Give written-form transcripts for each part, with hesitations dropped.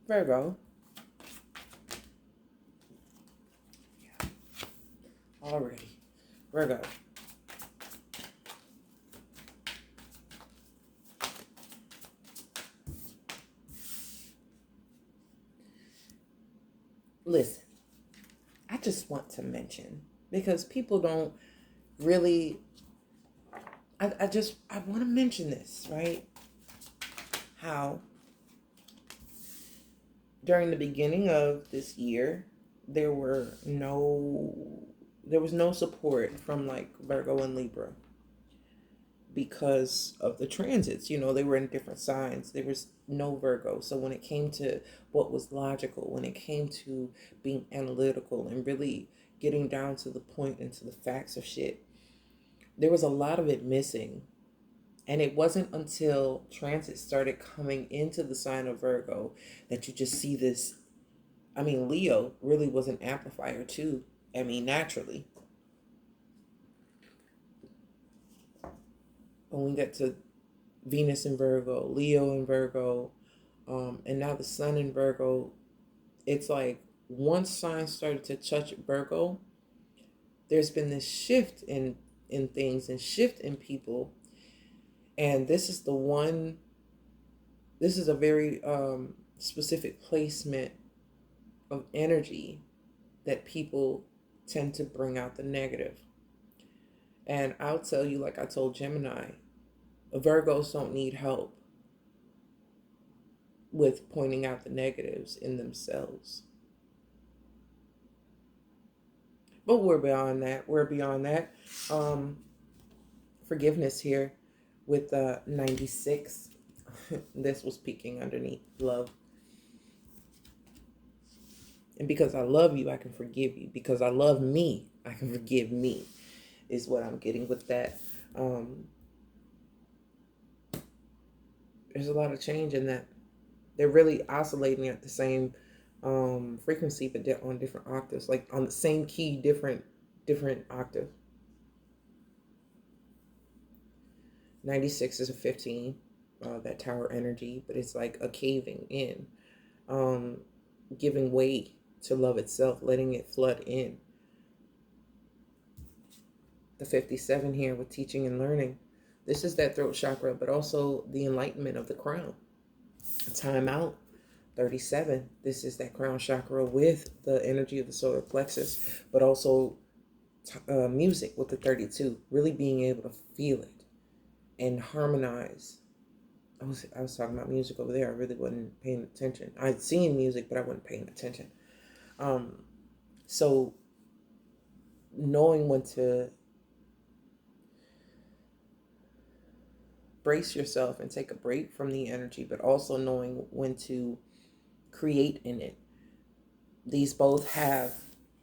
Virgo. Yeah. Already. Virgo. Listen, I just want to mention, because people don't really, I want to mention this, right? How during the beginning of this year, there were no, there was no support from like Virgo and Libra because of the transits. You know, they were in different signs. There was no Virgo. So when it came to what was logical, when it came to being analytical and really getting down to the point and to the facts of shit, there was a lot of it missing. And it wasn't until transit started coming into the sign of Virgo that you just see this. I mean, Leo really was an amplifier too. I mean, naturally. When we get to Venus in Virgo, Leo in Virgo, and now the Sun in Virgo, it's like once signs started to touch Virgo, there's been this shift in things and shift in people. And this is the one, this is a very specific placement of energy that people tend to bring out the negative. And I'll tell you, like I told Gemini, Virgos don't need help with pointing out the negatives in themselves. But we're beyond that. We're beyond that. Forgiveness here with 96. This was peeking underneath love. And because I love you, I can forgive you. Because I love me, I can forgive me, is what I'm getting with that. There's a lot of change in that. They're really oscillating at the same frequency, but they're on different octaves, like on the same key, different octave. 96 is a 15, that tower energy, but it's like a caving in, giving way to love itself, letting it flood in. The 57 here with teaching and learning. This is that throat chakra, but also the enlightenment of the crown. Time out. 37. This is that crown chakra with the energy of the solar plexus, but also music with the 32. Really being able to feel it and harmonize. I was talking about music over there. I really wasn't paying attention. I'd seen music, but I wasn't paying attention. So knowing when to brace yourself and take a break from the energy, but also knowing when to create in it. These both have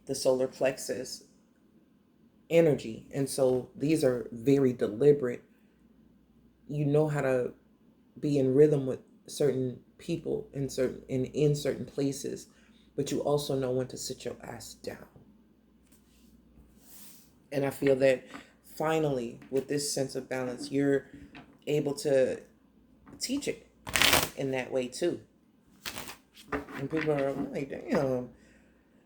the solar plexus energy, and so these are very deliberate. You know how to be in rhythm with certain people in certain places, but you also know when to sit your ass down. And I feel that finally, with this sense of balance, you're able to teach it in that way too. And people are like, damn.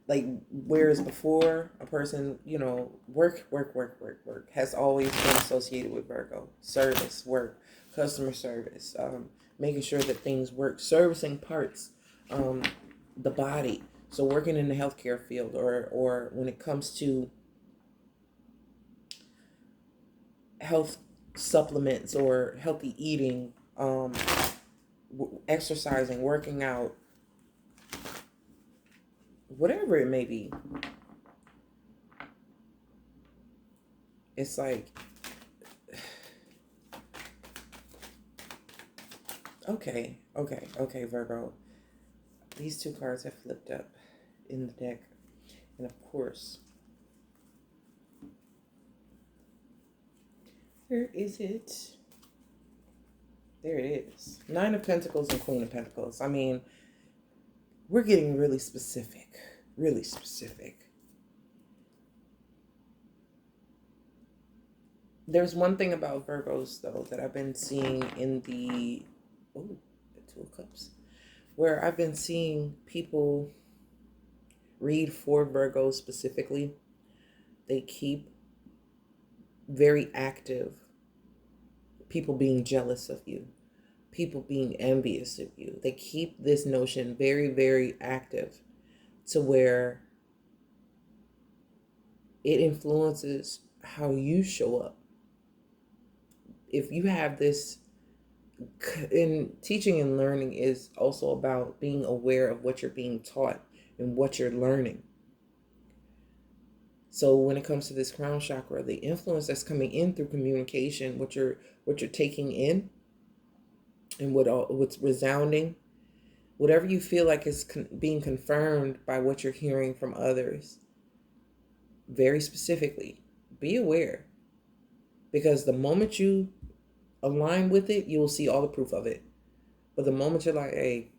Like, whereas before, a person, you know, work has always been associated with Virgo. Service, work, customer service, making sure that things work, servicing parts, the body. So working in the healthcare field, or when it comes to health supplements or healthy eating, exercising, working out, whatever it may be. It's like, okay, Virgo. These two cards have flipped up in the deck. And of course, where is it? There it is. Nine of Pentacles and Queen of Pentacles. I mean, we're getting really specific. Really specific. There's one thing about Virgos, though, that I've been seeing in the Two of Cups. where I've been seeing people read for Virgos specifically, they keep very active people being jealous of you, people being envious of you. They keep this notion very, very active to where it influences how you show up. If you have this, in teaching and learning is also about being aware of what you're being taught and what you're learning. So when it comes to this crown chakra, the influence that's coming in through communication, what you're taking in, and what's resounding, whatever you feel like is being confirmed by what you're hearing from others, very specifically, be aware. Because the moment you align with it, you will see all the proof of it. But the moment you're like, hey,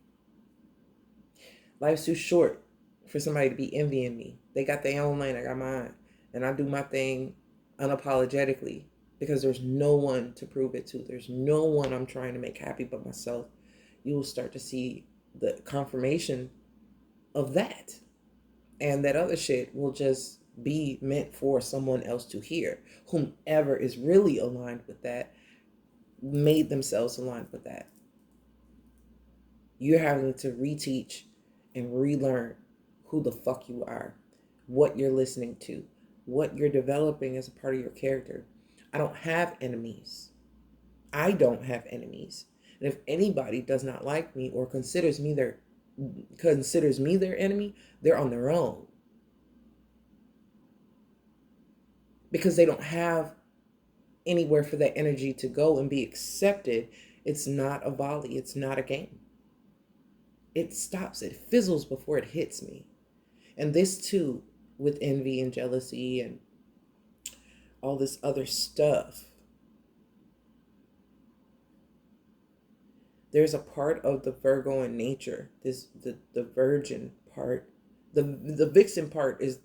life's too short for somebody to be envying me. They got their own lane, I got mine. And I do my thing unapologetically because there's no one to prove it to. There's no one I'm trying to make happy but myself. You will start to see the confirmation of that. And that other shit will just be meant for someone else to hear. Whomever is really aligned with that made themselves aligned with that. You're having to reteach and relearn who the fuck you are, what you're listening to, what you're developing as a part of your character. I don't have enemies. I don't have enemies. And if anybody does not like me or considers me their enemy, they're on their own. Because they don't have anywhere for that energy to go and be accepted. It's not a volley. It's not a game. It stops. It fizzles before it hits me. And this too, with envy and jealousy and all this other stuff, there's a part of the Virgo in nature, the virgin part. The vixen part is,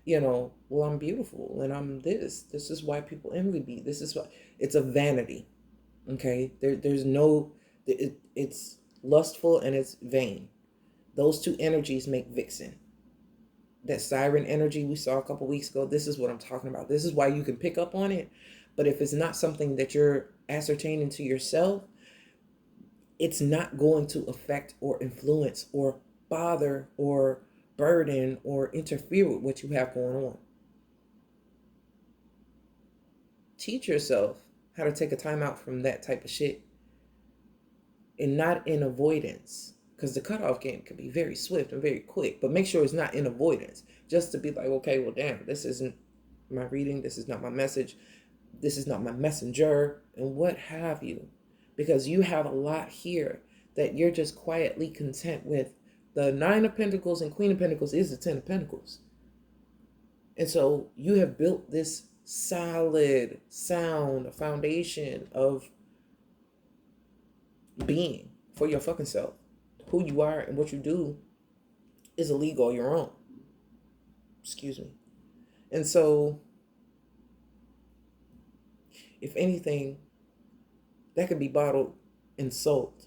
well, I'm beautiful and I'm this. This is why people envy me. This is why. It's a vanity. Okay? There's no, it's lustful and it's vain. Those two energies make vixen. That siren energy we saw a couple weeks ago, this is what I'm talking about. This is why you can pick up on it. But if it's not something that you're ascertaining to yourself, it's not going to affect or influence or bother or burden or interfere with what you have going on. Teach yourself how to take a time out from that type of shit, and not in avoidance, because the cutoff game can be very swift and very quick. But make sure it's not in avoidance, just to be like, okay, well, damn, this isn't my reading, this is not my message, this is not my messenger, and what have you. Because you have a lot here that you're just quietly content with. The Nine of Pentacles and Queen of Pentacles is the Ten of Pentacles. And so you have built this solid, sound foundation of being for your fucking self. Who you are and what you do is a league all your own. Excuse me. And so, if anything, that can be bottled and sold.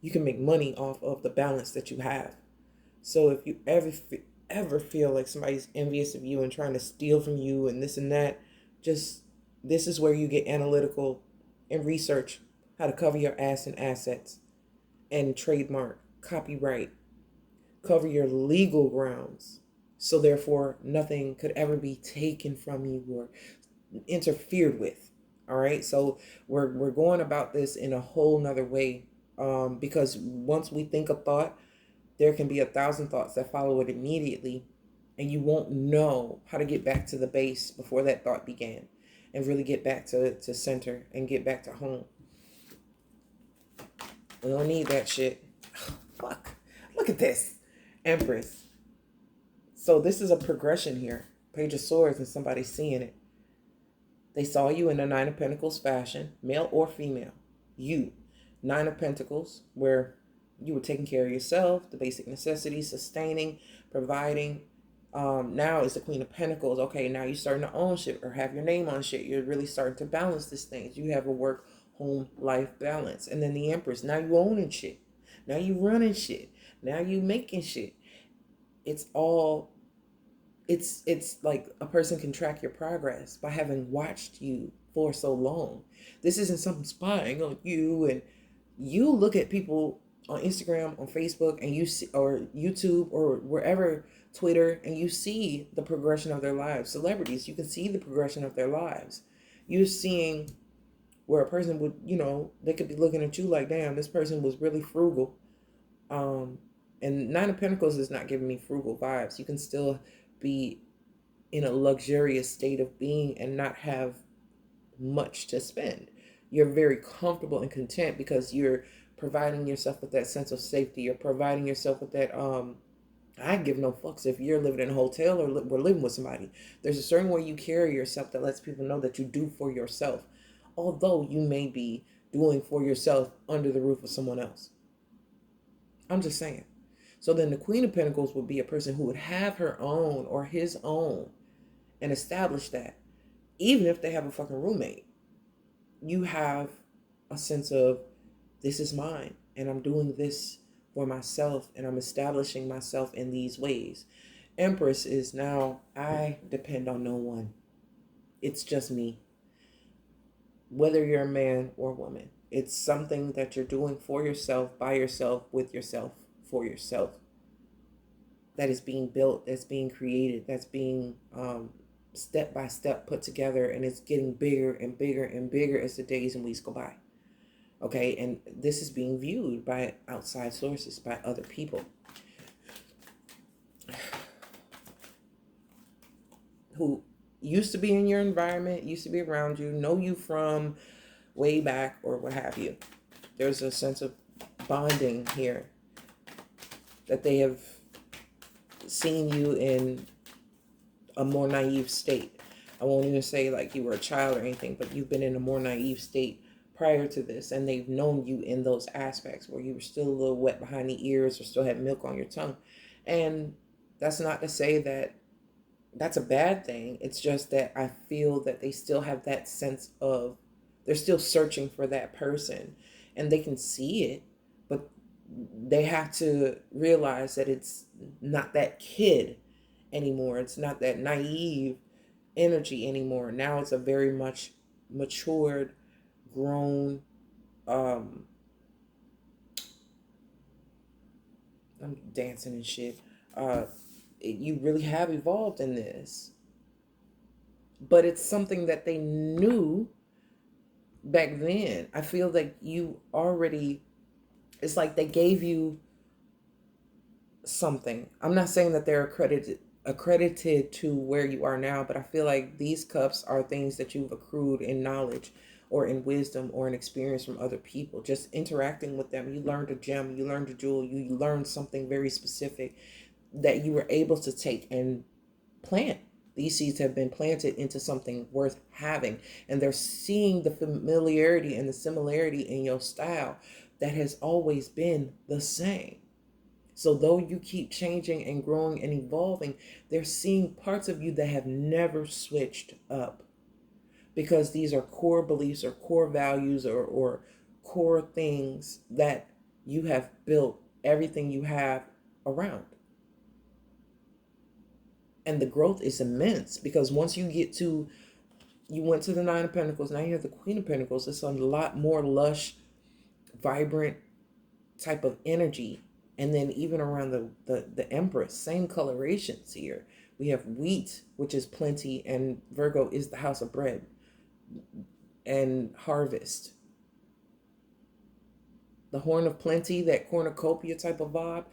You can make money off of the balance that you have. So if you ever feel like somebody's envious of you and trying to steal from you and this and that, just, this is where you get analytical and research how to cover your ass in assets and trademark, copyright, cover your legal grounds. So therefore, nothing could ever be taken from you or interfered with. All right. So we're going about this in a whole nother way, because once we think a thought, there can be 1,000 thoughts that follow it immediately, and you won't know how to get back to the base before that thought began, and really get back to center and get back to home. We don't need that shit. Fuck. Look at this. Empress. So this is a progression here. Page of Swords and somebody seeing it. They saw you in a Nine of Pentacles fashion, male or female. You. Nine of Pentacles, where you were taking care of yourself, the basic necessities, sustaining, providing. Now it's the Queen of Pentacles. Okay, now you're starting to own shit or have your name on shit. You're really starting to balance this thing. You have a work, home, life balance. And then the Empress. Now you owning shit. Now you running shit. Now you making shit. It's all it's like a person can track your progress by having watched you for so long. This isn't something spying on you. And you look at people on Instagram, on Facebook, and you see, or YouTube, or wherever, Twitter, and you see the progression of their lives. Celebrities, you can see the progression of their lives. You're seeing where a person would, they could be looking at you like, damn, this person was really frugal. um and Nine of Pentacles is not giving me frugal vibes. You can still be in a luxurious state of being and not have much to spend. You're very comfortable and content because you're providing yourself with that sense of safety. You're providing yourself with that I give no fucks if you're living in a hotel or we're living with somebody. There's a certain way you carry yourself that lets people know that you do for yourself, although you may be doing for yourself under the roof of someone else. I'm just saying. So then the Queen of Pentacles would be a person who would have her own or his own and establish that. Even if they have a fucking roommate, you have a sense of, this is mine and I'm doing this for myself and I'm establishing myself in these ways. Empress is now, I depend on no one. It's just me. Whether you're a man or woman, it's something that you're doing for yourself, by yourself, with yourself, for yourself. That is being built, that's being created, that's being step by step put together, and it's getting bigger and bigger and bigger as the days and weeks go by. Okay, and this is being viewed by outside sources, by other people who used to be in your environment, used to be around you, know you from way back or what have you. There's a sense of bonding here, that they have seen you in a more naive state. I won't even say like you were a child or anything, but you've been in a more naive state prior to this, and they've known you in those aspects where you were still a little wet behind the ears or still had milk on your tongue. And that's not to say that that's a bad thing. It's just that I feel that they still have that sense of, they're still searching for that person, and they can see it, but they have to realize that it's not that kid anymore. It's not that naive energy anymore. Now it's a very much matured, grown, I'm dancing and shit. You really have evolved in this, but it's something that they knew back then. I feel like you already, it's like they gave you something. I'm not saying that they're accredited to where you are now, but I feel like these cups are things that you've accrued in knowledge or in wisdom or in experience from other people. Just interacting with them, you learned a gem, you learned a jewel, you learned something very specific that you were able to take and plant. These seeds have been planted into something worth having, and they're seeing the familiarity and the similarity in your style that has always been the same. So though you keep changing and growing and evolving, they're seeing parts of you that have never switched up, because these are core beliefs or core values or core things that you have built everything you have around. And the growth is immense, because once you went to the Nine of Pentacles, now you have the Queen of Pentacles. It's a lot more lush, vibrant type of energy. And then even around the Empress, same colorations here. We have wheat, which is plenty, and Virgo is the house of bread and harvest. The horn of plenty, that cornucopia type of vibe,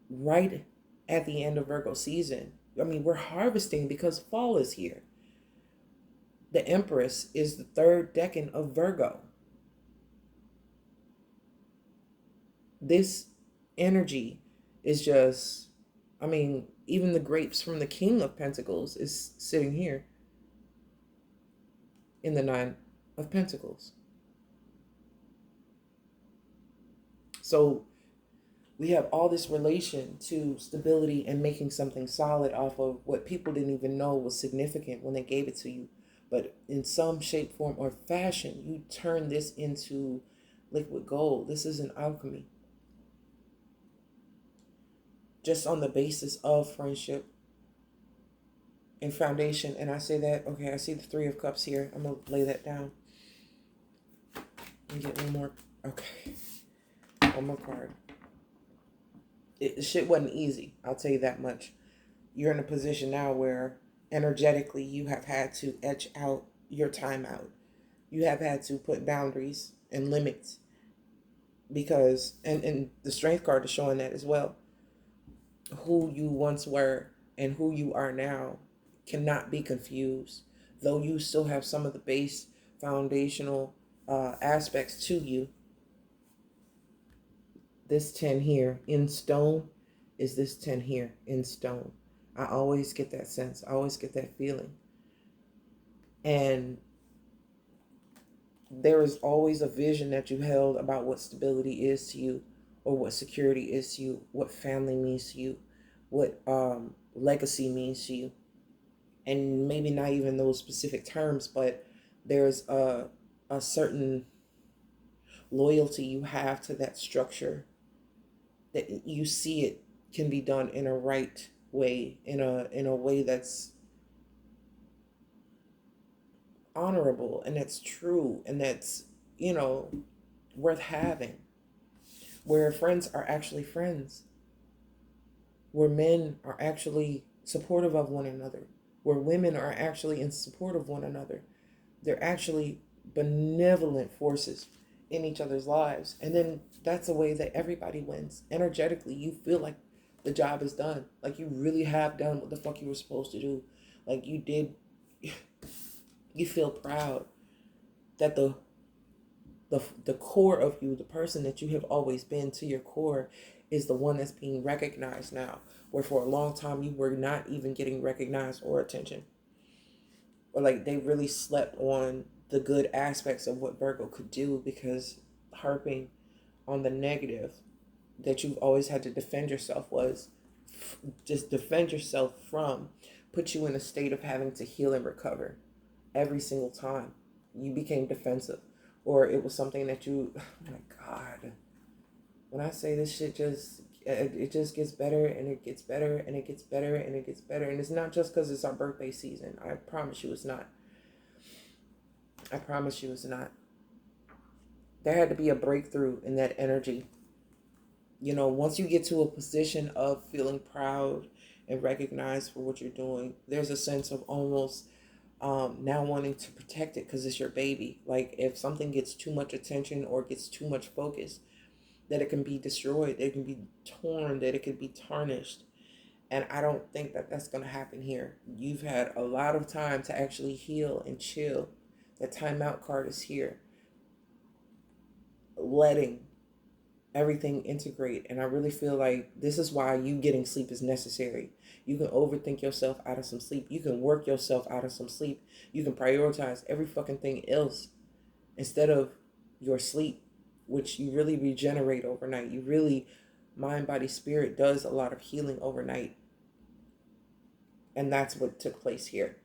right at the end of Virgo season. I mean, we're harvesting because fall is here. The Empress is the third decan of Virgo. This energy is just, I mean, even the grapes from the King of Pentacles is sitting here in the Nine of Pentacles. So we have all this relation to stability and making something solid off of what people didn't even know was significant when they gave it to you. But in some shape, form, or fashion, you turn this into liquid gold. This is an alchemy. just on the basis of friendship and foundation. And I say that, okay, I see the Three of Cups here. I'm going to lay that down and get one more. Okay, one more card. Shit wasn't easy. I'll tell you that much. You're in a position now where energetically you have had to etch out your time out. You have had to put boundaries and limits because, and the Strength card is showing that as well. Who you once were and who you are now cannot be confused. Though you still have some of the base foundational aspects to you, this 10 here in stone is this 10 here in stone. I always get that sense. I always get that feeling. And there is always a vision that you held about what stability is to you, or what security is to you, what family means to you, what legacy means to you. And maybe not even those specific terms, but there's a certain loyalty you have to that structure, that you see it can be done in a right way, in a way that's honorable and that's true and that's, worth having. Where friends are actually friends, where men are actually supportive of one another, where women are actually in support of one another. They're actually benevolent forces in each other's lives. And then that's a way that everybody wins. Energetically, you feel like the job is done. Like you really have done what the fuck you were supposed to do. Like you did. You feel proud that the core of you, the person that you have always been to your core, is the one that's being recognized now. Where for a long time you were not even getting recognized or attention. Or like they really slept on the good aspects of what Virgo could do, because harping on the negative that you've always had to defend yourself was just defend yourself from, put you in a state of having to heal and recover every single time you became defensive, or it was something that you, oh my God, when I say this shit it just gets better and it gets better and it gets better and it gets better. And it's not just because it's our birthday season. I promise you it's not. I promise you it's not. There had to be a breakthrough in that energy. Once you get to a position of feeling proud and recognized for what you're doing, there's a sense of almost now wanting to protect it because it's your baby. Like if something gets too much attention or gets too much focus, that it can be destroyed, that it can be torn, that it can be tarnished. And I don't think that that's going to happen here. You've had a lot of time to actually heal and chill. The timeout card is here. Letting everything integrate. And I really feel like this is why you getting sleep is necessary. You can overthink yourself out of some sleep. You can work yourself out of some sleep. You can prioritize every fucking thing else instead of your sleep, which you really regenerate overnight. You really, mind, body, spirit does a lot of healing overnight. And that's what took place here.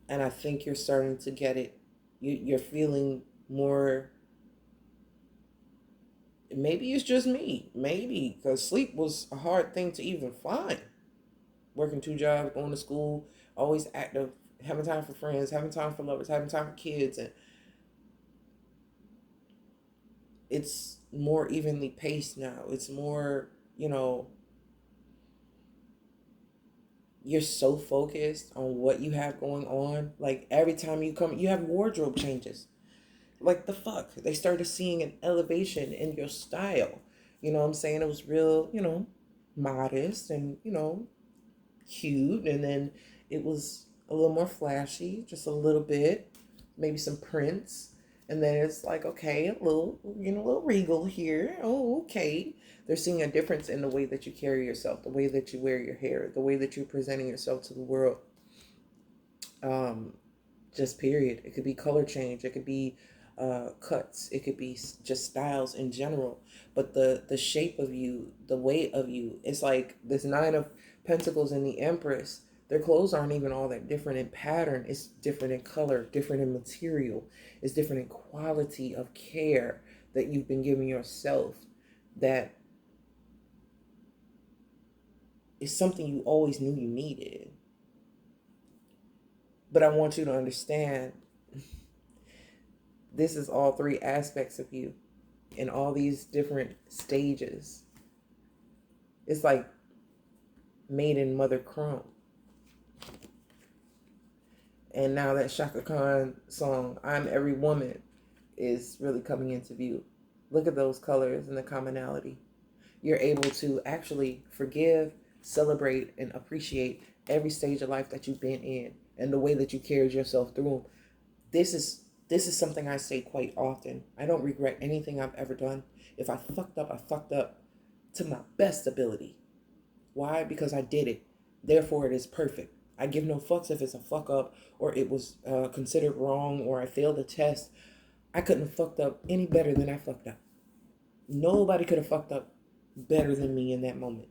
And I think you're starting to get it. You're feeling more. Maybe it's just me. Maybe because sleep was a hard thing to even find. Working 2 jobs, going to school, always active, having time for friends, having time for lovers, having time for kids. And it's more evenly paced now. It's more, you're so focused on what you have going on. Like every time you come, you have wardrobe changes. Like the fuck, they started seeing an elevation in your style. You know what I'm saying? It was real, modest and, cute. And then it was a little more flashy, just a little bit, maybe some prints. And then it's like, okay, a little, a little regal here. Oh, okay. They're seeing a difference in the way that you carry yourself, the way that you wear your hair, the way that you're presenting yourself to the world. Just period. It could be color change. It could be cuts. It could be just styles in general. But the shape of you, the weight of you, it's like this 9 of Pentacles and the Empress. Their clothes aren't even all that different in pattern. It's different in color, different in material. It's different in quality of care that you've been giving yourself. That It's something you always knew you needed. But I want you to understand this is all three aspects of you in all these different stages. It's like made in Mother Chrome. And now that Shaka Khan song, I'm Every Woman, is really coming into view. Look at those colors and the commonality. You're able to actually forgive, celebrate, and appreciate every stage of life that you've been in and the way that you carried yourself through them. This is something I say quite often. I don't regret anything I've ever done. If I fucked up, I fucked up to my best ability. Why? Because I did it. Therefore, it is perfect. I give no fucks if it's a fuck up or it was considered wrong or I failed a test. I couldn't have fucked up any better than I fucked up. Nobody could have fucked up better than me in that moment.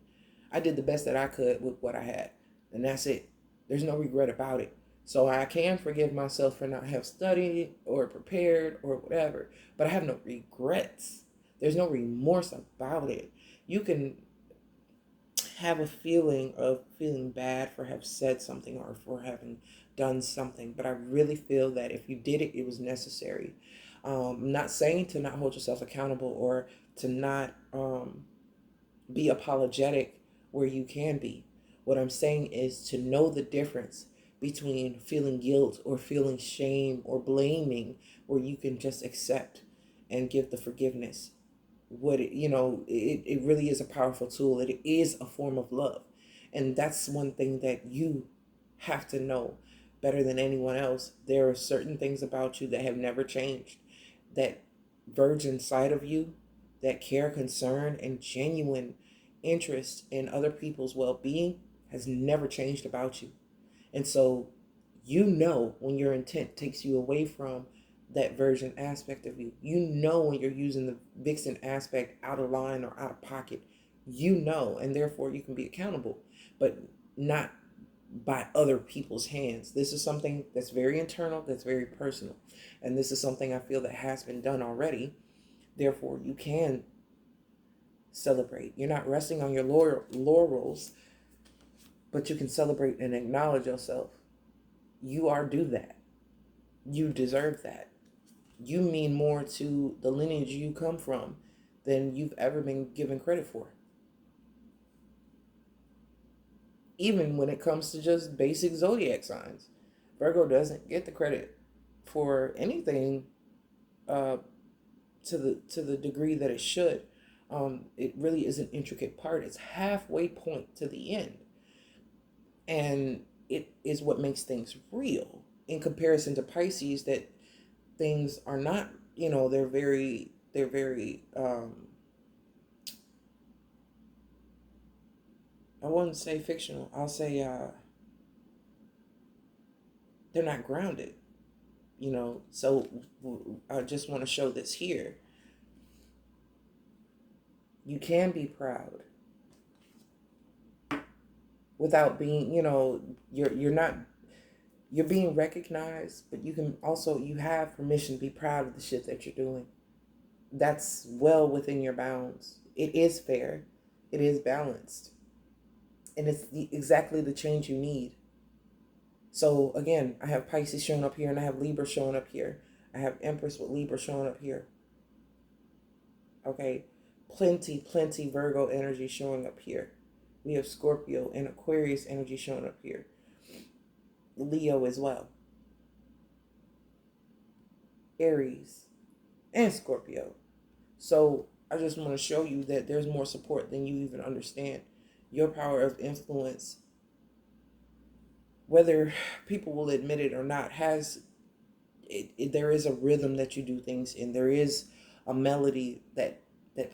I did the best that I could with what I had, and that's it. There's no regret about it. So I can forgive myself for not have studied or prepared or whatever, but I have no regrets. There's no remorse about it. You can have a feeling of feeling bad for have said something or for having done something, but I really feel that if you did it, it was necessary. I'm not saying to not hold yourself accountable or to not be apologetic where you can be. What I'm saying is to know the difference between feeling guilt or feeling shame or blaming, where you can just accept and give the forgiveness. It really is a powerful tool. It is a form of love. And that's one thing that you have to know better than anyone else. There are certain things about you that have never changed, that virgin side of you, that care, concern, and genuine interest in other people's well-being has never changed about you. And so you know when your intent takes you away from that version aspect of you. You know when you're using the vixen aspect out of line or out of pocket. You know, and therefore you can be accountable, but not by other people's hands. This is something that's very internal, that's very personal. And this is something I feel that has been done already. Therefore, you can celebrate. You're not resting on your laurels, but you can celebrate and acknowledge yourself. You are due that. You deserve that. You mean more to the lineage you come from than you've ever been given credit for. Even when it comes to just basic zodiac signs, Virgo doesn't get the credit for anything to the degree that it should. It really is an intricate part. It's halfway point to the end, and it is what makes things real in comparison to Pisces. That things are not, they're very I wouldn't say fictional. I'll say they're not grounded. So I just want to show this here. You can be proud without being, you're not, you're being recognized, but you can also, you have permission to be proud of the shit that you're doing. That's well within your bounds. It is fair. It is balanced. And it's exactly the change you need. So again, I have Pisces showing up here and I have Libra showing up here. I have Empress with Libra showing up here. Okay. Plenty Virgo energy showing up here. We have Scorpio and Aquarius energy showing up here. Leo as well. Aries and Scorpio. So I just want to show you that there's more support than you even understand. Your power of influence, whether people will admit it or not, there is a rhythm that you do things in. There is a melody that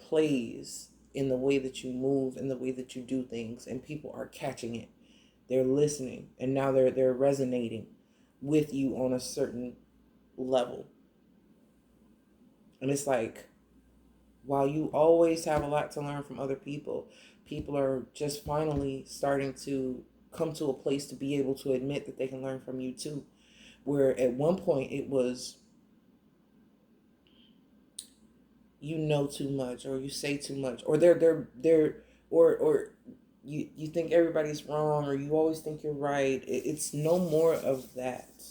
plays in the way that you move and the way that you do things, and people are catching it. They're listening, and now they're resonating with you on a certain level. And it's like, while you always have a lot to learn from other people, people are just finally starting to come to a place to be able to admit that they can learn from you too. Where at one point it was, you know too much, or you say too much, or they're or you think everybody's wrong, or you always think you're right. It's no more of that.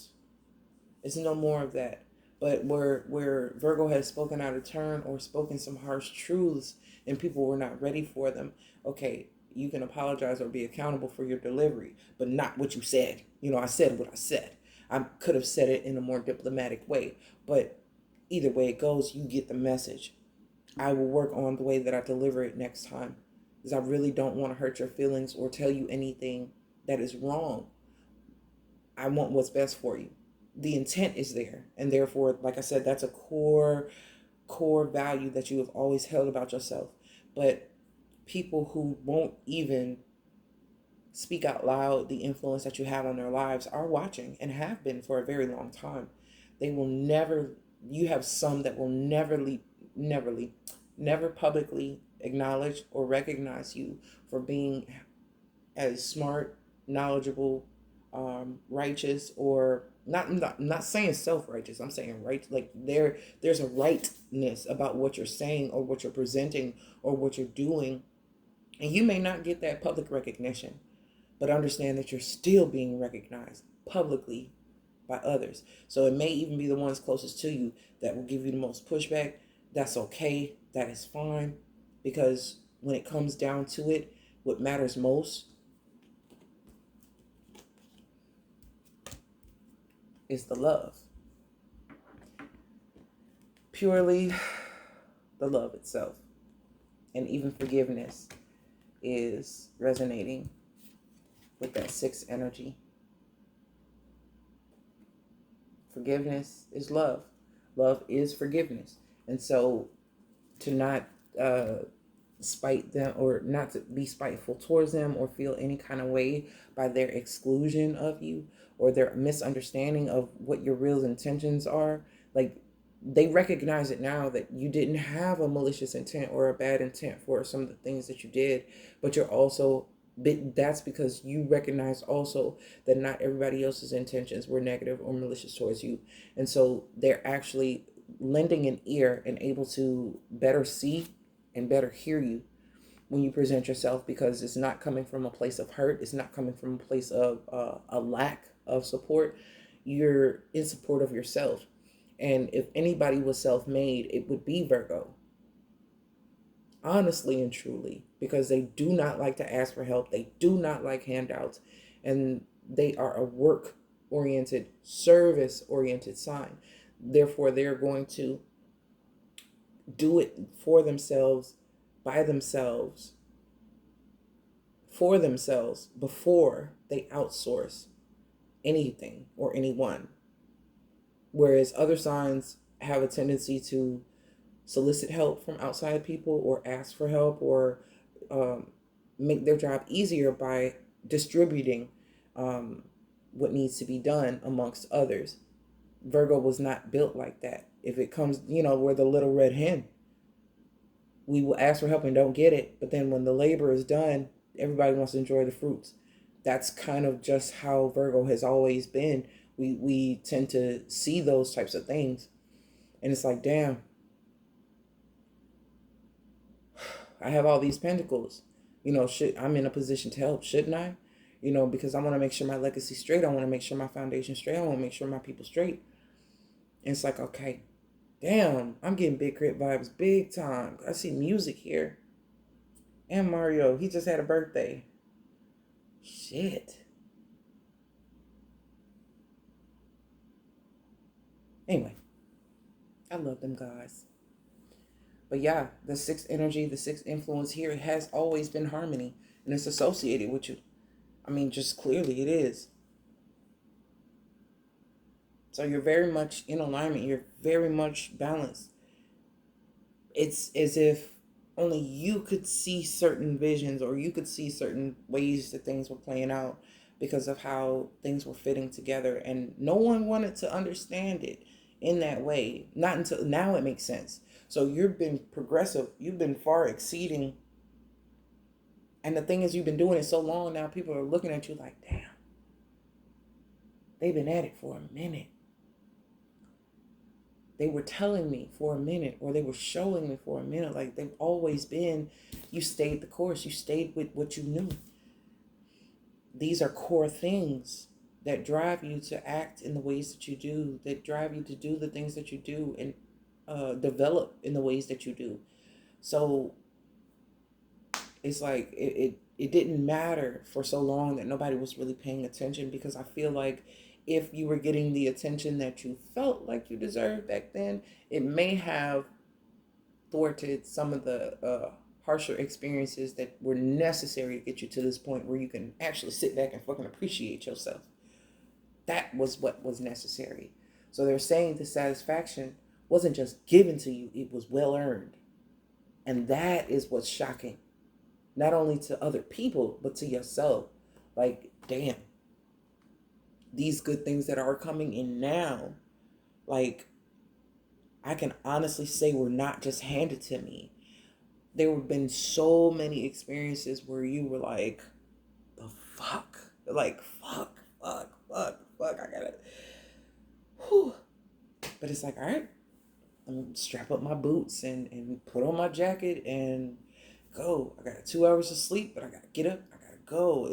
It's no more of that. But where Virgo has spoken out of turn or spoken some harsh truths and people were not ready for them, okay, you can apologize or be accountable for your delivery, but not what you said. I said what I said. I could have said it in a more diplomatic way, but either way it goes, you get the message. I will work on the way that I deliver it next time, because I really don't want to hurt your feelings or tell you anything that is wrong. I want what's best for you. The intent is there, and therefore, like I said, that's a core value that you have always held about yourself. But people who won't even speak out loud the influence that you have on their lives are watching and have been for a very long time. They will never, you have some that will never publicly acknowledge or recognize you for being as smart, knowledgeable, righteous, or not saying self-righteous. I'm saying right, like there's a rightness about what you're saying or what you're presenting or what you're doing, and you may not get that public recognition, but understand that you're still being recognized publicly by others. So it may even be the ones closest to you that will give you the most pushback. That's okay. That is fine, because when it comes down to it, what matters most is the love. Purely the love itself. And even forgiveness is resonating with that sixth energy. Forgiveness is love. Love is forgiveness. And so to not spite them, or not to be spiteful towards them or feel any kind of way by their exclusion of you or their misunderstanding of what your real intentions are. Like, they recognize it now that you didn't have a malicious intent or a bad intent for some of the things that you did, but you're also, that's because you recognize also that not everybody else's intentions were negative or malicious towards you. And so they're actually lending an ear and able to better see and better hear you when you present yourself, because it's not coming from a place of hurt. It's not coming from a place of a lack of support. You're in support of yourself. And if anybody was self-made, it would be Virgo. Honestly and truly, because they do not like to ask for help. They do not like handouts. And they are a work-oriented, service-oriented sign. Therefore, they're going to do it for themselves, by themselves, for themselves, before they outsource anything or anyone. Whereas other signs have a tendency to solicit help from outside people or ask for help, or make their job easier by distributing what needs to be done amongst others. Virgo was not built like that. If it comes, we're the little red hen. We will ask for help and don't get it. But then when the labor is done, everybody wants to enjoy the fruits. That's kind of just how Virgo has always been. We tend to see those types of things. And it's like, damn, I have all these pentacles. I'm in a position to help, shouldn't I? Because I want to make sure my legacy's straight. I want to make sure my foundation's straight. I want to make sure my people's straight. And it's like, okay, damn, I'm getting Big Crit vibes big time. I see music here. And Mario, he just had a birthday. Shit. Anyway, I love them guys. But yeah, the sixth energy, the sixth influence here has always been harmony. And it's associated with you. I mean, just clearly it is. So you're very much in alignment. You're very much balanced. It's as if only you could see certain visions, or you could see certain ways that things were playing out because of how things were fitting together. And no one wanted to understand it in that way. Not until now it makes sense. So you've been progressive. You've been far exceeding. And the thing is, you've been doing it so long now, people are looking at you like, damn, they've been at it for a minute. They were telling me for a minute, or they were showing me for a minute, like they've always been You stayed the course. You stayed with what you knew. These are core things that drive you to act in the ways that you do, that drive you to do the things that you do, and develop in the ways that you do. So it's like it didn't matter for so long that nobody was really paying attention, because I feel like if you were getting the attention that you felt like you deserved back then, it may have thwarted some of the harsher experiences that were necessary to get you to this point where you can actually sit back and fucking appreciate yourself. That was what was necessary. So they're saying the satisfaction wasn't just given to you, it was well earned. And that is what's shocking. Not only to other people, but to yourself. Like, damn. These good things that are coming in now, like, I can honestly say were not just handed to me. There have been so many experiences where you were like, the fuck? Like, fuck. I gotta. Whew. But it's like, all right, I'm gonna strap up my boots and put on my jacket and go. I got 2 hours of sleep, but I gotta get up. I gotta go.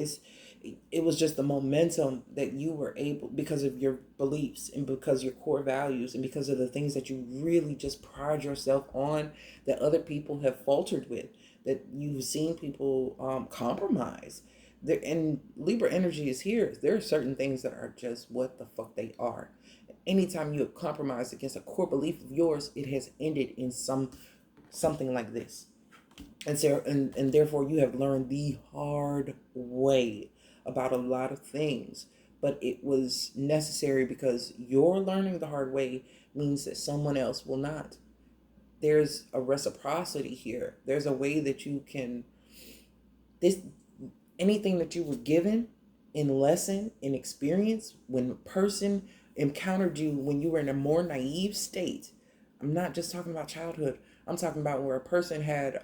It was just the momentum that you were able, because of your beliefs and because your core values and because of the things that you really just pride yourself on, that other people have faltered with, that you've seen people compromise. There, and Libra energy is here. There are certain things that are just what the fuck they are. Anytime you have compromised against a core belief of yours, it has ended in something like this. And so, and therefore you have learned the hard way about a lot of things. But it was necessary, because your learning the hard way means that someone else will not. There's a reciprocity here. There's a way that you can, this, anything that you were given in lesson, in experience, when a person encountered you when you were in a more naive state. I'm not just talking about childhood. I'm talking about where a person had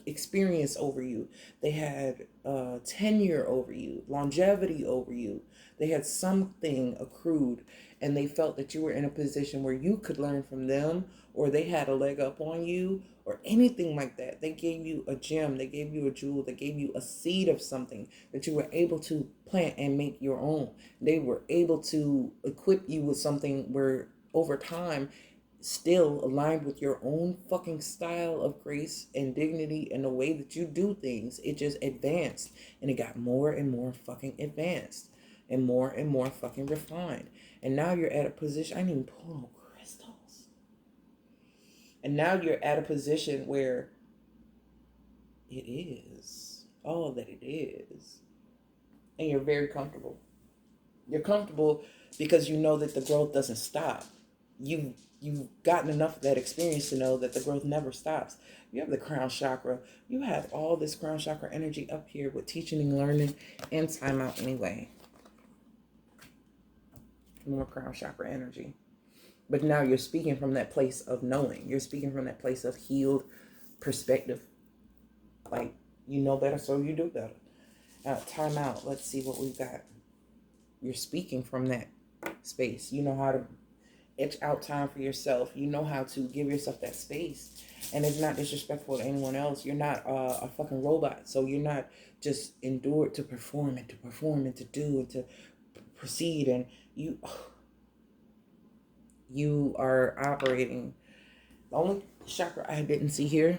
experience over you. They had tenure over you, longevity over you. They had something accrued, and they felt that you were in a position where you could learn from them, or they had a leg up on you, or anything like that. They gave you a gem, they gave you a jewel, they gave you a seed of something that you were able to plant and make your own. They were able to equip you with something where over time, still aligned with your own fucking style of grace and dignity and the way that you do things, it just advanced, and it got more and more fucking advanced and more fucking refined. And now you're at a position, I didn't even pull no crystals. And now you're at a position where it is all that it is. And you're very comfortable. You're comfortable because you know that the growth doesn't stop. You've gotten enough of that experience to know that the growth never stops. You have the crown chakra. You have all this crown chakra energy up here with teaching and learning and time out anyway. More crown chakra energy. But now you're speaking from that place of knowing. You're speaking from that place of healed perspective. Like, you know better, so you do better. Time out. Let's see what we've got. You're speaking from that space. You know how to etch out time for yourself. You know how to give yourself that space. And it's not disrespectful to anyone else. You're not a fucking robot. So you're not just endured to perform and to perform and to do and to proceed. And you are operating. The only chakra I didn't see here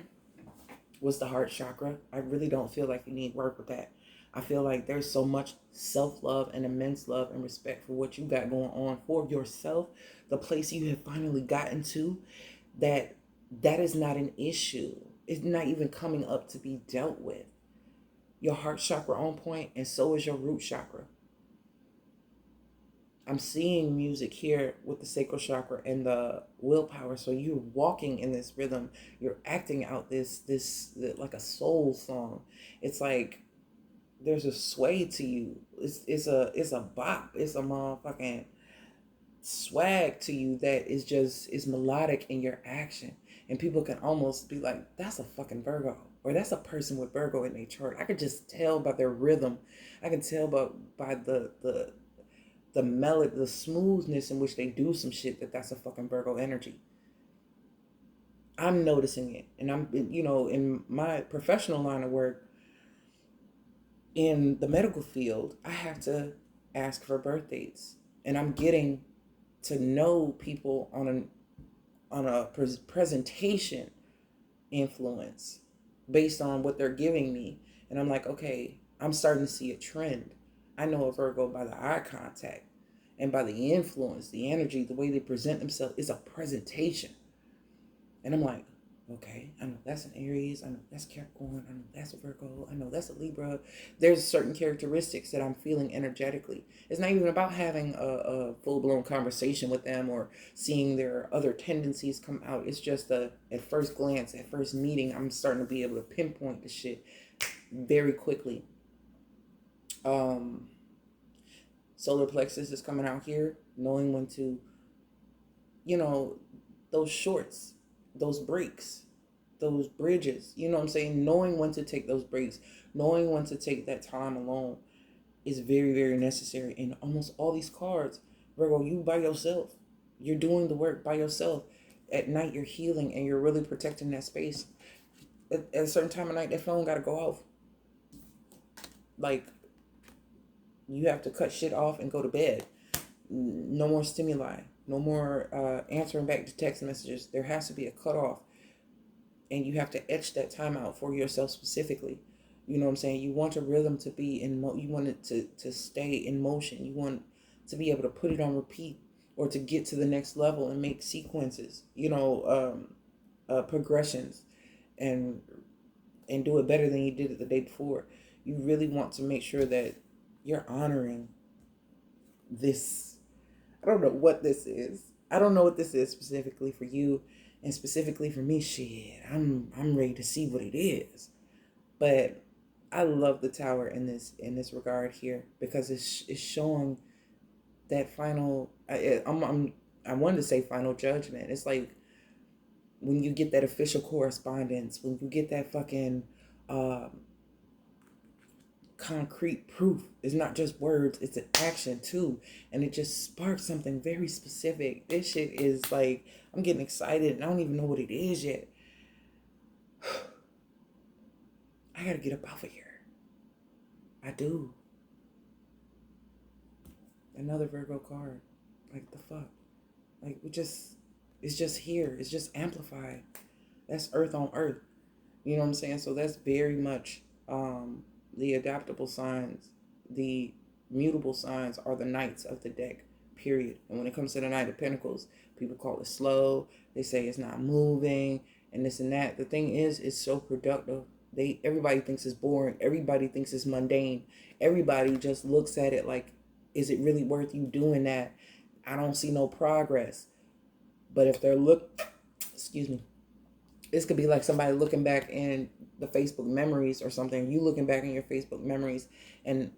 was the heart chakra. I really don't feel like you need work with that. I feel like there's so much self-love and immense love and respect for what you got going on for yourself, the place you have finally gotten to, that is not an issue. It's not even coming up to be dealt with. Your heart chakra on point, and so is your root chakra. I'm seeing music here with the sacral chakra and the willpower. So you're walking in this rhythm. You're acting out this like a soul song. It's like there's a sway to you. It's a bop. It's a motherfucking swag to you that is melodic in your action. And people can almost be like, that's a fucking Virgo. Or that's a person with Virgo in their chart. I could just tell by their rhythm. I can tell by the melody, the smoothness in which they do some shit, that's a fucking Virgo energy. I'm noticing it. And I'm, in my professional line of work, in the medical field, I have to ask for birth dates. And I'm getting to know people on a presentation influence based on what they're giving me. And I'm like, okay, I'm starting to see a trend. I know a Virgo by the eye contact and by the influence, the energy, the way they present themselves is a presentation. And I'm like, okay, I know that's an Aries. I know that's Capricorn. I know that's a Virgo. I know that's a Libra. There's certain characteristics that I'm feeling energetically. It's not even about having a full blown conversation with them or seeing their other tendencies come out. It's just at first glance, at first meeting, I'm starting to be able to pinpoint the shit very quickly. Um, Solar plexus is coming out here, knowing when to, you know, those shorts, those breaks, those bridges, you know what I'm saying? Knowing when to take those breaks, knowing when to take that time alone is very, very necessary. In almost all these cards, Virgo, you by yourself. You're doing the work by yourself. At night, you're healing and you're really protecting that space. At a certain time of night, that phone got to go off. Like, you have to cut shit off and go to bed. No more stimuli. No more answering back to text messages. There has to be a cutoff. And you have to etch that time out for yourself specifically. You know what I'm saying? You want a rhythm to be you want it to stay in motion. You want to be able to put it on repeat or to get to the next level and make sequences, progressions and do it better than you did it the day before. You really want to make sure that you're honoring this. I don't know what this is. I don't know what this is specifically for you and specifically for me. Shit, I'm ready to see what it is. But I love the tower in this regard here because it's showing that final. I wanted to say final judgment. It's like when you get that official correspondence, when you get that fucking concrete proof. It's not just words, it's an action too. And it just sparks something very specific. This shit is like, I'm getting excited and I don't even know what it is yet. I gotta get up off of here. I do. Another Virgo card. Like, the fuck? Like, it's just here. It's just amplified. That's Earth on Earth. You know what I'm saying? So that's very much the adaptable signs. The mutable signs are the knights of the deck, period. And when it comes to the Knight of Pentacles, people call it slow. They say it's not moving and this and that. The thing is, it's so productive. Everybody thinks it's boring. Everybody thinks it's mundane. Everybody just looks at it like, is it really worth you doing that? I don't see no progress. But if excuse me, this could be like somebody looking back in the Facebook memories or something. You looking back in your Facebook memories and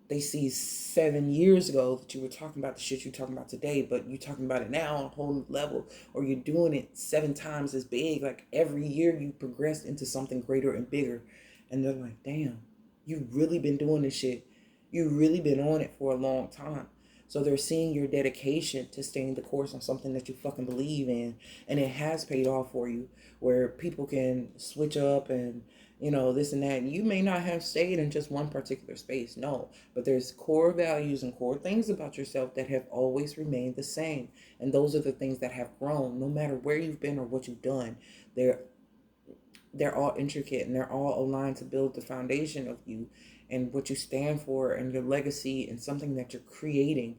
they see 7 years ago that you were talking about the shit you're talking about today, but you're talking about it now on a whole new level, or you're doing it 7 times as big. Like every year you progressed into something greater and bigger. And they're like, damn, you've really been doing this shit. You've really been on it for a long time. So they're seeing your dedication to staying the course on something that you fucking believe in. And it has paid off for you, where people can switch up and, this and that. And you may not have stayed in just one particular space, no. But there's core values and core things about yourself that have always remained the same. And those are the things that have grown, no matter where you've been or what you've done. They're all intricate and they're all aligned to build the foundation of you and what you stand for and your legacy and something that you're creating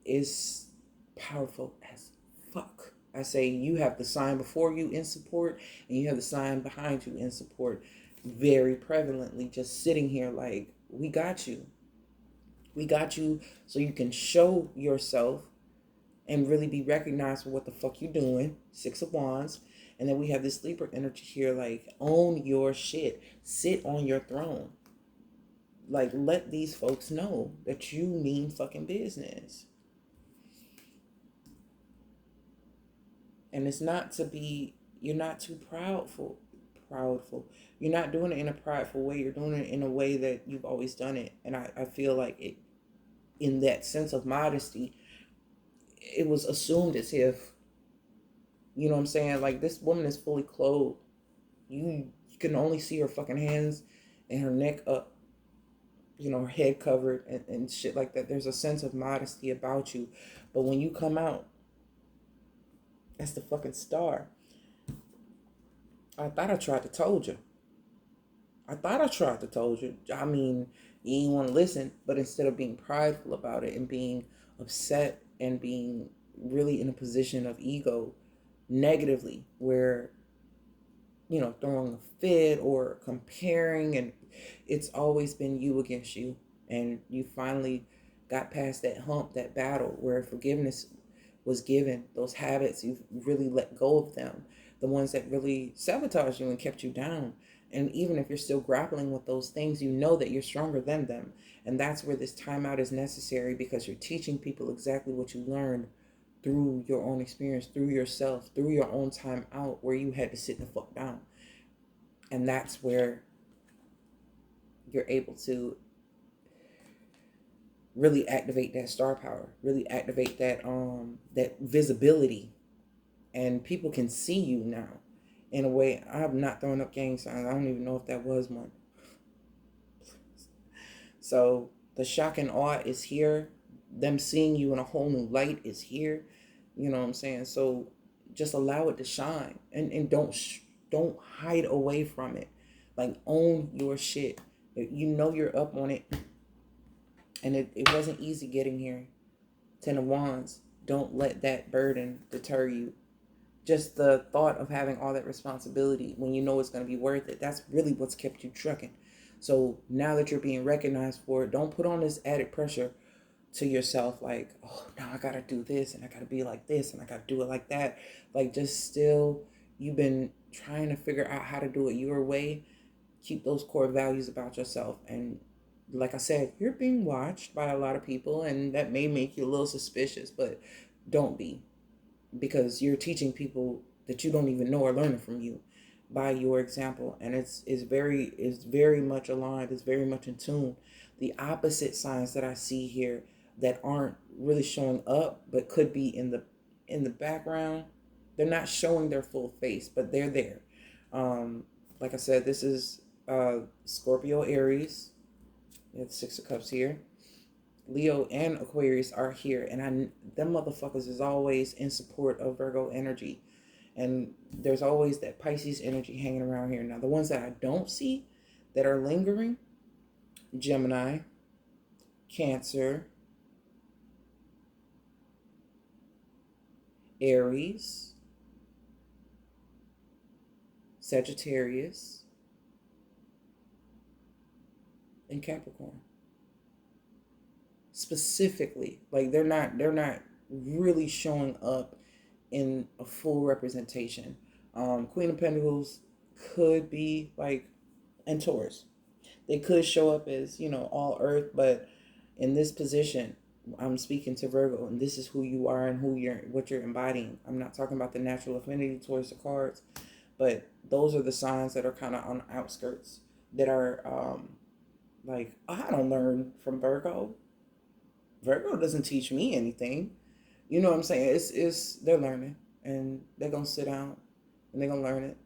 is powerful as fuck. I say you have the sign before you in support and you have the sign behind you in support very prevalently, just sitting here like, we got you. We got you so you can show yourself and really be recognized for what the fuck you're doing. 6 of Wands. And then we have this sleeper energy here, like, own your shit. Sit on your throne. Like, let these folks know that you mean fucking business. And it's not to be, you're not too proudful. You're not doing it in a prideful way. You're doing it in a way that you've always done it. And I feel like it, in that sense of modesty, it was assumed as if You know what I'm saying? Like, this woman is fully clothed. You can only see her fucking hands and her neck up, her head covered and shit like that. There's a sense of modesty about you. But when you come out, that's the fucking star. I thought I tried to told you. I thought I tried to told you. I mean, you didn't want to listen, but instead of being prideful about it and being upset and being really in a position of ego negatively, where, throwing a fit or comparing, and it's always been you against you. And you finally got past that hump, that battle where forgiveness was given. Those habits, you've really let go of them, the ones that really sabotaged you and kept you down. And even if you're still grappling with those things, you know that you're stronger than them. And that's where this timeout is necessary, because you're teaching people exactly what you learned through your own experience, through yourself, through your own time out where you had to sit the fuck down. And that's where you're able to really activate that star power, really activate that visibility, and people can see you now in a way. I've not thrown up gang signs. I don't even know if that was one. So the shock and awe is here. Them seeing you in a whole new light is here. You know what I'm saying? So just allow it to shine, and don't hide away from it. Like, own your shit. You know you're up on it, and it wasn't easy getting here. Ten of Wands. Don't let that burden deter you. Just the thought of having all that responsibility when you know it's going to be worth it, that's really what's kept you trucking. So now that you're being recognized for it, don't put on this added pressure to yourself, like, oh, now I gotta do this and I gotta be like this and I gotta do it like that. Like, just still, you've been trying to figure out how to do it your way. Keep those core values about yourself. And like I said, you're being watched by a lot of people, and that may make you a little suspicious, but don't be, because you're teaching people that you don't even know are learning from you by your example. And it's very much aligned, it's very much in tune. The opposite signs that I see here that aren't really showing up but could be in the background, they're not showing their full face, but they're there. Like I said, this is Scorpio, Aries. We have the Six of Cups here. Leo and Aquarius are here, and them motherfuckers is always in support of Virgo energy. And there's always that Pisces energy hanging around here. Now, the ones that I don't see that are lingering: Gemini, Cancer, Aries, Sagittarius, and Capricorn. Specifically, like, they're not really showing up in a full representation. Queen of Pentacles could be like, and Taurus, they could show up as, all earth, but in this position, I'm speaking to Virgo, and this is who you are and what you're embodying. I'm not talking about the natural affinity towards the cards, but those are the signs that are kind of on the outskirts, that are like, I don't learn from Virgo. Virgo doesn't teach me anything. You know what I'm saying? It's they're learning, and they're gonna sit down and they're gonna learn it.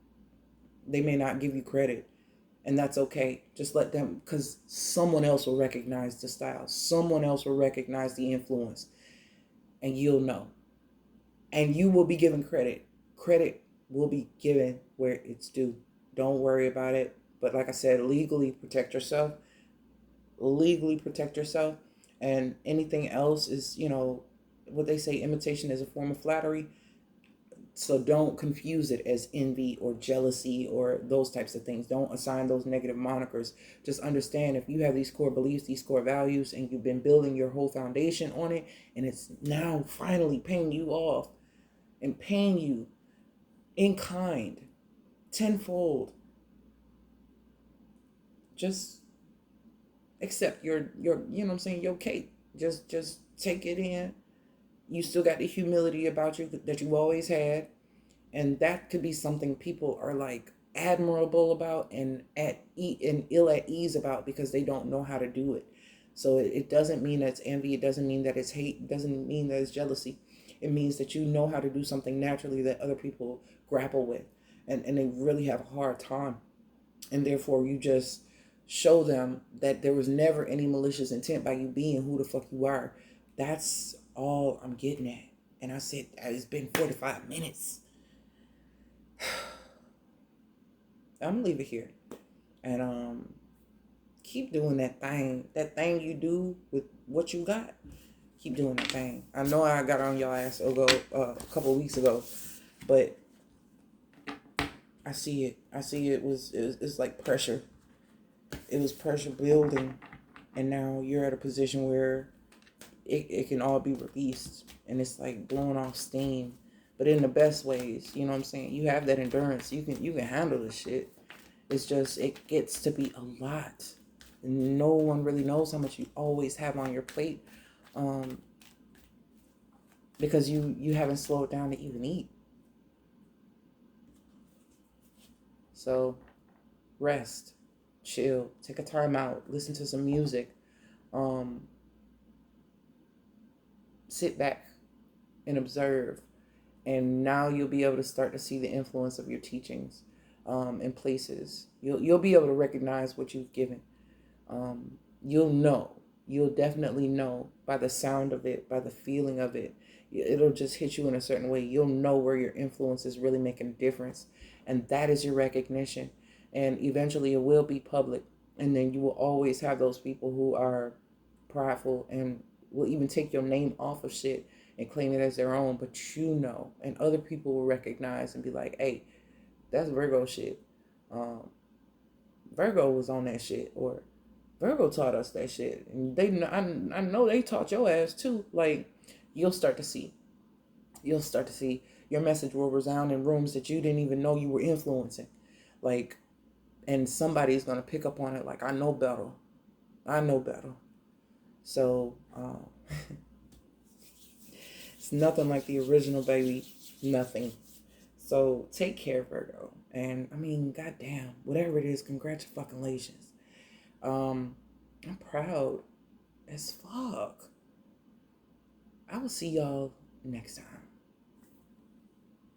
They may not give you credit, and that's okay. Just let them, because someone else will recognize the style. Someone else will recognize the influence, and you'll know. And you will be given credit. Credit will be given where it's due. Don't worry about it. But like I said, legally protect yourself. Legally protect yourself. And anything else is, what they say, imitation is a form of flattery. So don't confuse it as envy or jealousy or those types of things. Don't assign those negative monikers. Just understand, if you have these core beliefs, these core values, and you've been building your whole foundation on it, and it's now finally paying you off and paying you in kind, tenfold, just accept your your cake. Just take it in. You still got the humility about you that you always had. And that could be something people are like admirable about and ill at ease about, because they don't know how to do it. So it doesn't mean that it's envy. It doesn't mean that it's hate. It doesn't mean that it's jealousy. It means that you know how to do something naturally that other people grapple with, and they really have a hard time. And therefore, you just show them that there was never any malicious intent by you being who the fuck you are. That's all I'm getting at. And I said, it's been 45 minutes. I'm gonna leave it here. And keep doing that thing. That thing you do with what you got. Keep doing that thing. I know I got on your ass a couple of weeks ago, but I see it. I see it's like pressure. It was pressure building, and now you're at a position where it can all be released, and it's like blowing off steam, but in the best ways. You know what I'm saying? You have that endurance. You can handle this shit. It's just it gets to be a lot. And no one really knows how much you always have on your plate, because you haven't slowed down to even eat. So rest, chill, take a time out, listen to some music, um, sit back and observe. And now you'll be able to start to see the influence of your teachings in places. You'll be able to recognize what you've given. You'll know. You'll definitely know by the sound of it, by the feeling of it. It'll just hit you in a certain way. You'll know where your influence is really making a difference. And that is your recognition. And eventually it will be public. And then you will always have those people who are prideful and will even take your name off of shit and claim it as their own. But you know, and other people will recognize and be like, hey, that's Virgo shit. Virgo was on that shit. Or Virgo taught us that shit, and I know they taught your ass too. Like, you'll start to see your message will resound in rooms that you didn't even know you were influencing. Like, and somebody's gonna pick up on it. Like, I know better. So it's nothing like the original, baby. Nothing. So take care, Virgo. And I mean, goddamn, whatever it is, congratulations. I'm proud as fuck. I will see y'all next time.